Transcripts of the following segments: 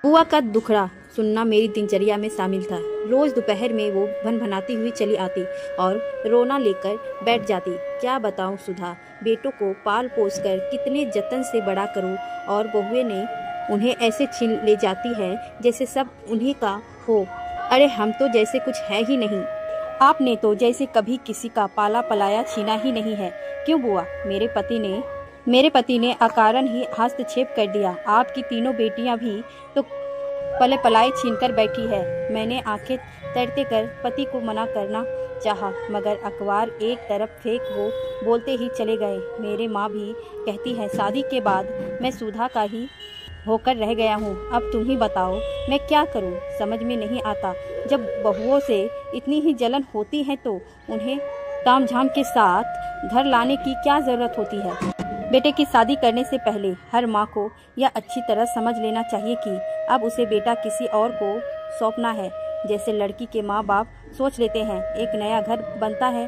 बुआ का दुखड़ा सुनना मेरी दिनचर्या में शामिल था। रोज दोपहर में वो भनभनाती हुई चली आती और रोना लेकर बैठ जाती। क्या बताऊं सुधा, बेटों को पाल पोस कर कितने जतन से बड़ा करूं और बहुएं ने उन्हें ऐसे छीन ले जाती है जैसे सब उन्हीं का हो। अरे हम तो जैसे कुछ है ही नहीं। आपने तो जैसे कभी किसी का पाला पलाया छीना ही नहीं है। क्यों बुआ? मेरे पति ने अकारण ही हस्तक्षेप कर दिया। आपकी तीनों बेटियां भी तो पले पलाए छीन कर बैठी है। मैंने आंखें तैरते कर पति को मना करना चाहा, मगर अखबार एक तरफ फेंक वो बोलते ही चले गए। मेरे माँ भी कहती है शादी के बाद मैं सुधा का ही होकर रह गया हूँ। अब तुम ही बताओ मैं क्या करूँ, समझ में नहीं आता। जब बहुओं से इतनी ही जलन होती है तो उन्हें तामझाम के साथ घर लाने की क्या जरूरत होती है। बेटे की शादी करने से पहले हर माँ को यह अच्छी तरह समझ लेना चाहिए कि अब उसे बेटा किसी और को सौंपना है। जैसे लड़की के माँ बाप सोच लेते हैं एक नया घर बनता है,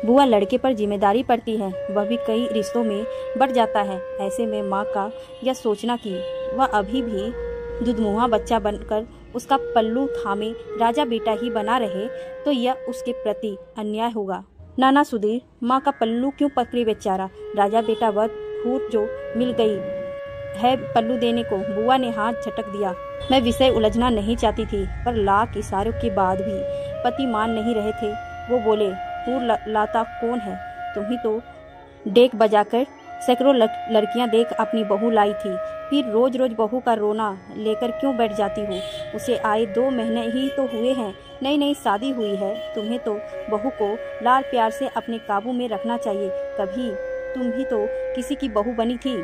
बुआ लड़के पर जिम्मेदारी पड़ती है, वह भी कई रिश्तों में बढ़ जाता है। ऐसे में माँ का यह सोचना कि वह अभी भी दुधमुहा बच्चा बनकर उसका पल्लू थामे राजा बेटा ही बना रहे तो यह उसके प्रति अन्याय होगा। नाना सुधीर, माँ का पल्लू क्यों पकड़े बेचारा? राजा बेटा वह हूर जो मिल गई है पल्लू देने को। बुआ ने हाथ झटक दिया। मैं विषय उलझना नहीं चाहती थी, पर लाख इशारों के बाद भी पति मान नहीं रहे थे। वो बोले, हूर लाता कौन है? तुम ही तो डेक बजाकर सैकड़ों लड़कियां देख अपनी बहू लाई थी। फिर रोज रोज बहू का रोना लेकर क्यों बैठ जाती हो? उसे आए 2 महीने ही तो हुए हैं, नई नई शादी हुई है। तुम्हें तो बहू को लाड़ प्यार से अपने काबू में रखना चाहिए। कभी तुम भी तो किसी की बहू बनी थी।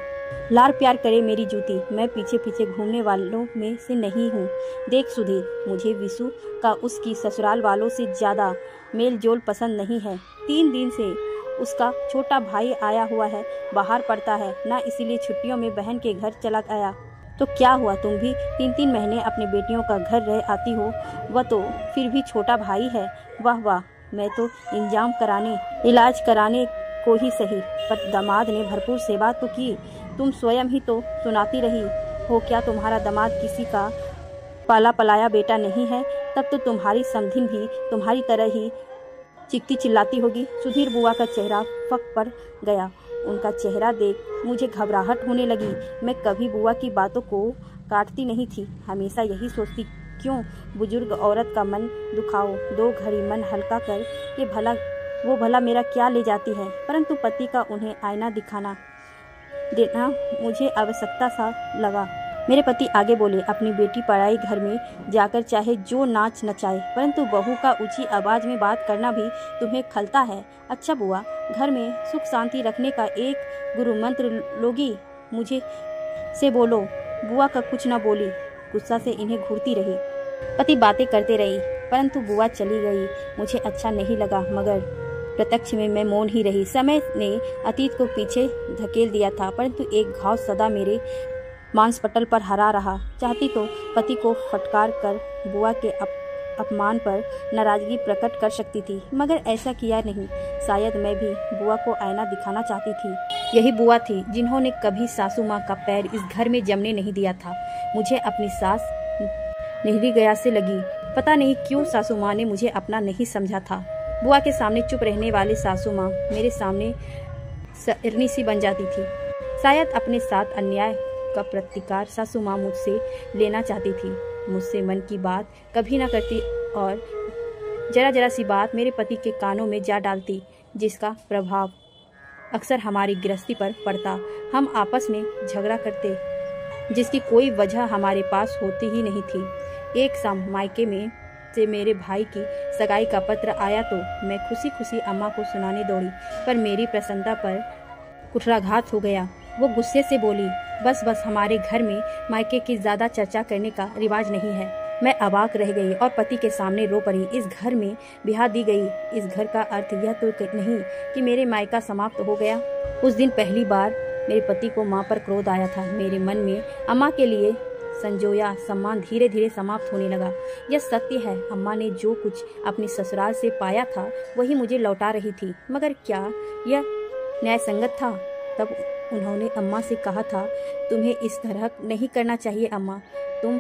लाड़ प्यार करे मेरी जूती, मैं पीछे पीछे घूमने वालों में से नहीं हूँ। देख सुधीर, मुझे विशु का उसकी ससुराल वालों से ज्यादा मेल जोल पसंद नहीं है। 3 दिन से उसका छोटा भाई आया हुआ है, बाहर पढ़ता है ना, इसीलिए छुट्टियों में बहन के घर चला आया। तो क्या हुआ, तुम भी 3-3 महीने अपने बेटियों का घर रह आती हो। वह तो फिर भी छोटा भाई है। वाह वाह, मैं तो इंजाम कराने इलाज कराने को ही सही, पर दामाद ने भरपूर सेवा तो की। तुम स्वयं ही तो सुनाती रही हो, क्या तुम्हारा दामाद किसी का पाला पलाया बेटा नहीं है? तब तो तुम्हारी समधिन भी तुम्हारी तरह ही चिकती चिल्लाती होगी। सुधीर बुआ का चेहरा फक पड़ गया। उनका चेहरा देख मुझे घबराहट होने लगी। मैं कभी बुआ की बातों को काटती नहीं थी, हमेशा यही सोचती क्यों बुजुर्ग औरत का मन दुखाओ, 2 घड़ी मन हल्का कर के भला मेरा क्या ले जाती है। परंतु पति का उन्हें आईना दिखाना देना मुझे आवश्यकता सा लगा। मेरे पति आगे बोले, अपनी बेटी पराई घर में जाकर चाहे जो नाच नचाए, परंतु बहू का ऊंची आवाज में बात करना भी तुम्हें खलता है। अच्छा बुआ, घर में सुख शांति रखने का एक गुरु मंत्र लोगी? मुझे से बोलो। बुआ का कुछ न बोली, गुस्सा से इन्हें घूरती रही। पति बातें करते रही, परंतु बुआ चली गई। मुझे अच्छा नहीं लगा, मगर प्रत्यक्ष में मैं मौन ही रही। समय ने अतीत को पीछे धकेल दिया था, परंतु एक घाव सदा मेरे मांस पटल पर हरा रहा। चाहती तो पति को फटकार कर बुआ के अपमान पर नाराजगी प्रकट कर सकती थी, मगर ऐसा किया नहीं। शायद मैं भी बुआ को आईना दिखाना चाहती थी। यही बुआ थी जिन्होंने कभी सासू माँ का पैर इस घर में जमने नहीं दिया था। मुझे अपनी सास निहरी गया से लगी। पता नहीं क्यों सासू माँ ने मुझे अपना नहीं समझा था। बुआ के सामने चुप रहने वाली सासू माँ मेरे सामने सरनी सी बन जाती थी। शायद अपने साथ अन्याय का प्रतिकार सासू माँ मुझसे लेना चाहती थी। मुझसे मन की बात कभी ना करती और जरा जरा सी बात मेरे पति के कानों में जा डालती, जिसका प्रभाव अक्सर हमारी गृहस्थी पर पड़ता। हम आपस में झगड़ा करते, जिसकी कोई वजह हमारे पास होती ही नहीं थी। एक शाम मायके में से मेरे भाई की सगाई का पत्र आया तो मैं खुशी खुशी अम्मा को सुनाने दौड़ी, पर मेरी प्रसन्नता पर कुठाराघात हो गया। वो गुस्से से बोली, बस हमारे घर में मायके की ज्यादा चर्चा करने का रिवाज नहीं है। मैं अवाक रह गई और पति के सामने रो पड़ी। इस घर में ब्याह दी गई, इस घर का अर्थ यह तो नहीं कि मेरे मायका समाप्त हो गया। उस दिन पहली बार मेरे पति को माँ पर क्रोध आया था। मेरे मन में अम्मा के लिए संजोया सम्मान धीरे धीरे समाप्त होने लगा। यह सत्य है, अम्मा ने जो कुछ अपनी ससुराल से पाया था वही मुझे लौटा रही थी, मगर क्या यह न्याय संगत था? तब उन्होंने अम्मा से कहा था, तुम्हें इस तरह नहीं करना चाहिए अम्मा। तुम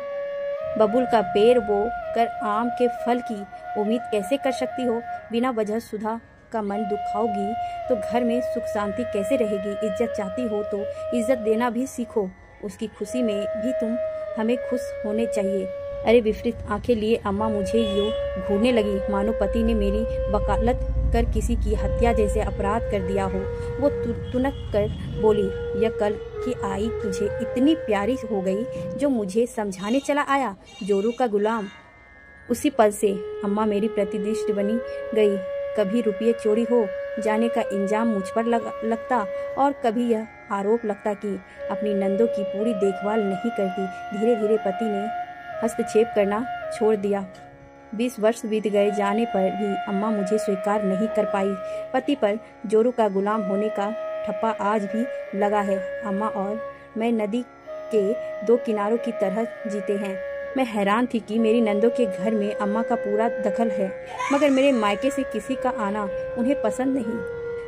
बबूल का पेड़ बो कर आम के फल की उम्मीद कैसे कर सकती हो? बिना वजह सुधा का मन दुखाओगी तो घर में सुख शांति कैसे रहेगी? इज्जत चाहती हो तो इज्जत देना भी सीखो। उसकी खुशी में भी तुम हमें खुश होने चाहिए। अरे विपरीत आंखें लिए अम्मा मुझे यूं घूरने लगी मानो पति ने मेरी वकालत कर किसी की हत्या जैसे अपराध कर दिया हो। वो तुनक कर बोली, यह कल की आई तुझे इतनी प्यारी हो गई जो मुझे समझाने चला आया, जोरू का गुलाम। उसी पल से अम्मा मेरी प्रतिदिष्ट बनी गई। कभी रुपये चोरी हो जाने का इंजाम मुझ पर लगता और कभी यह आरोप लगता कि अपनी नंदों की पूरी देखभाल नहीं करती। धीरे धीरे पति ने हस्तक्षेप करना छोड़ दिया। 20 वर्ष बीत गए जाने पर भी अम्मा मुझे स्वीकार नहीं कर पाई। पति पर जोरू का गुलाम होने का ठप्पा आज भी लगा है। अम्मा और मैं नदी के दो किनारों की तरह जीते हैं। मैं हैरान थी कि मेरी नंदों के घर में अम्मा का पूरा दखल है, मगर मेरे मायके से किसी का आना उन्हें पसंद नहीं।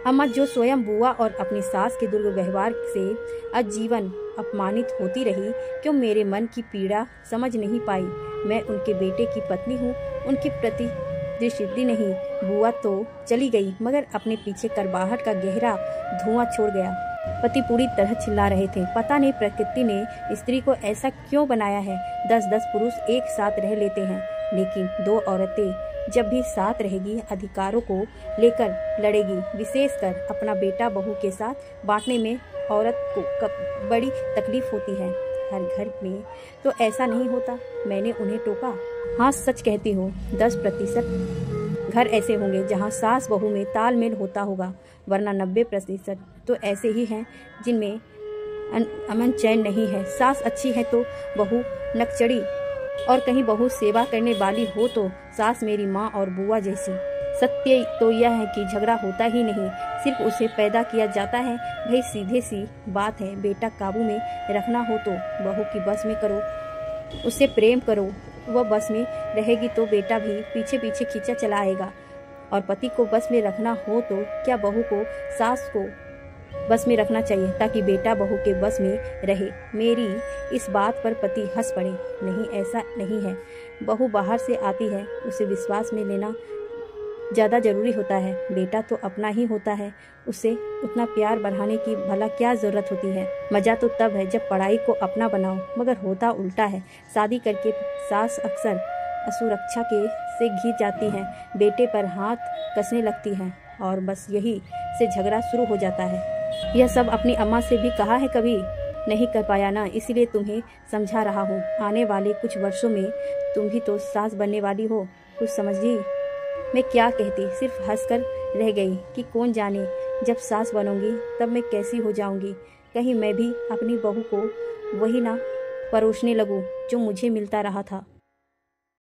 अम्मा जो स्वयं बुआ और अपनी सास के दुर्व्यवहार से आजीवन अपमानित होती रही, क्यों मेरे मन की पीड़ा समझ नहीं पाई। मैं उनके बेटे की पत्नी हूँ, उनकी प्रतिद्वंदी नहीं। बुआ तो चली गई मगर अपने पीछे करवाहट का गहरा धुआं छोड़ गया। पति पूरी तरह चिल्ला रहे थे, पता नहीं प्रकृति ने स्त्री को ऐसा क्यों बनाया है। 10-10 पुरुष एक साथ रह लेते हैं, लेकिन 2 औरतें जब भी साथ रहेगी अधिकारों को लेकर लड़ेगी। विशेषकर अपना बेटा बहू के साथ बांटने में औरत को बड़ी तकलीफ होती है। हर घर में तो ऐसा नहीं होता। मैंने उन्हें टोका। हाँ सच कहती हूँ, 10% घर ऐसे होंगे जहाँ सास बहू में तालमेल होता होगा, वरना 90% तो ऐसे ही हैं जिनमें अमन चैन नहीं है। सास अच्छी है तो बहू नकचड़ी, और कहीं बहू सेवा करने वाली हो तो सास मेरी माँ और बुआ जैसी। सत्य तो यह है कि झगड़ा होता ही नहीं, सिर्फ उसे पैदा किया जाता है। भाई सीधे सी बात है, बेटा काबू में रखना हो तो बहू की बस में करो, उससे प्रेम करो। वह बस में रहेगी तो बेटा भी पीछे पीछे खींचा चला आएगा। और पति को बस में रखना हो तो क्या बहू को सास को बस में रखना चाहिए ताकि बेटा बहू के बस में रहे। मेरी इस बात पर पति हंस पड़े। नहीं, ऐसा नहीं है। बहू बाहर से आती है, उसे विश्वास में लेना ज़्यादा जरूरी होता है। बेटा तो अपना ही होता है, उसे उतना प्यार बढ़ाने की भला क्या ज़रूरत होती है। मज़ा तो तब है जब पढ़ाई को अपना बनाओ, मगर होता उल्टा है। शादी करके सास अक्सर असुरक्षा के से घिर जाती हैं, बेटे पर हाथ कसने लगती हैं और बस यही से झगड़ा शुरू हो जाता है। यह सब अपनी अम्मा से भी कहा है, कभी नहीं कर पाया ना, इसलिए तुम्हें समझा रहा हूँ। आने वाले कुछ वर्षों में तुम भी तो सास बनने वाली हो, कुछ समझी। मैं क्या कहती, सिर्फ हंसकर रह गई कि कौन जाने जब सास बनूंगी तब मैं कैसी हो जाऊंगी। कहीं मैं भी अपनी बहू को वही ना परोसने लगूं जो मुझे मिलता रहा था।